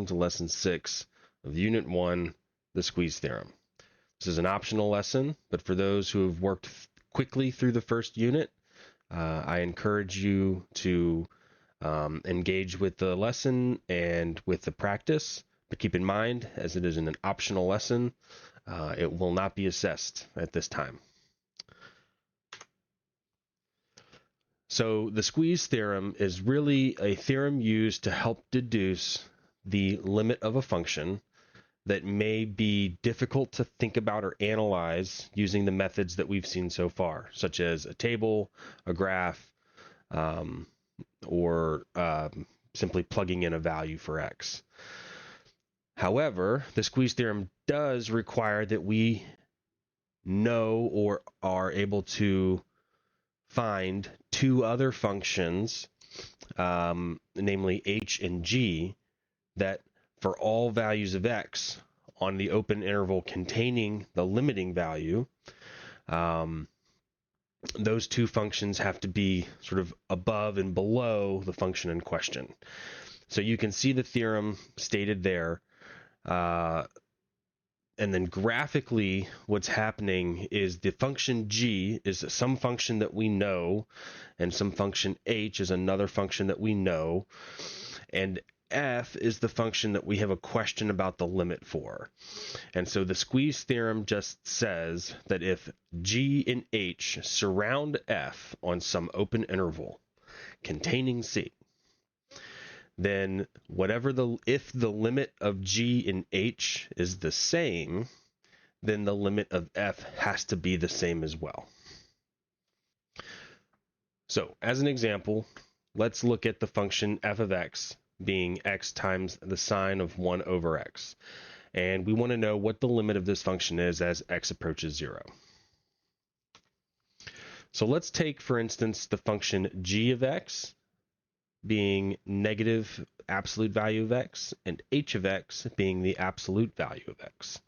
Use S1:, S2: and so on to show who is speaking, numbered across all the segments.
S1: to Lesson 6 of Unit 1, the squeeze theorem. This is an optional lesson, but for those who have worked quickly through the first unit, I encourage you to engage with the lesson and with the practice, but keep in mind, as it is an optional lesson, it will not be assessed at this time. So the squeeze theorem is really a theorem used to help deduce the limit of a function that may be difficult to think about or analyze using the methods that we've seen so far, such as a table, a graph, or simply plugging in a value for x. However, the squeeze theorem does require that we know or are able to find two other functions, namely h and g, that for all values of x on the open interval containing the limiting value, those two functions have to be sort of above and below the function in question. So you can see the theorem stated there. And then graphically, what's happening is the function g is some function that we know, and some function h is another function that we know, and f is the function that we have a question about the limit for. And so the squeeze theorem just says that if g and h surround f on some open interval containing c, then if the limit of g and h is the same, then the limit of f has to be the same as well. So as an example, let's look at the function f of x being x times the sine of 1 over x. And we want to know what the limit of this function is as x approaches 0. So let's take, for instance, the function g of x being negative absolute value of x, and h of x being the absolute value of x.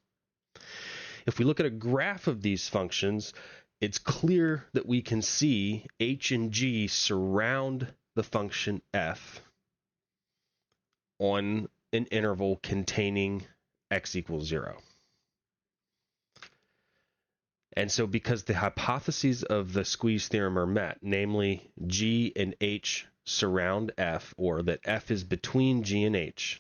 S1: If we look at a graph of these functions, it's clear that we can see h and g surround the function f on an interval containing x equals 0. And so because the hypotheses of the squeeze theorem are met, namely g and h surround f, or that f is between g and h,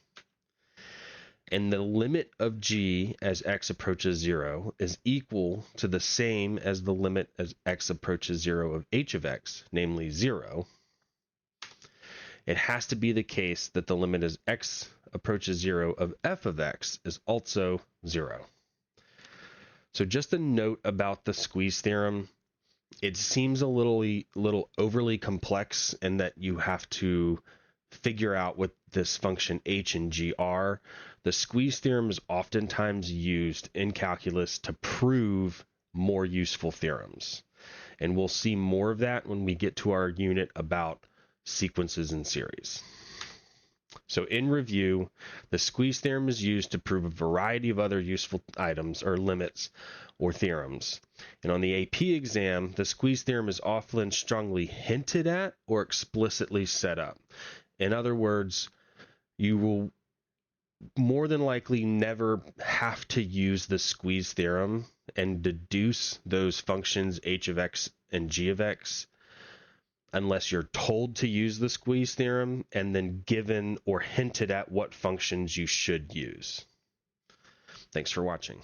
S1: and the limit of g as x approaches 0 is equal to the same as the limit as x approaches 0 of h of x, namely 0, it has to be the case that the limit as x approaches 0 of f of x is also 0. So just a note about the squeeze theorem. It seems a little overly complex in that you have to figure out what this function h and g are. The squeeze theorem is oftentimes used in calculus to prove more useful theorems. And we'll see more of that when we get to our unit about sequences and series. So in review, the squeeze theorem is used to prove a variety of other useful items or limits or theorems. And on the AP exam, the squeeze theorem is often strongly hinted at or explicitly set up. In other words, you will more than likely never have to use the squeeze theorem and deduce those functions h of x and g of x unless you're told to use the squeeze theorem and then given or hinted at what functions you should use. Thanks for watching.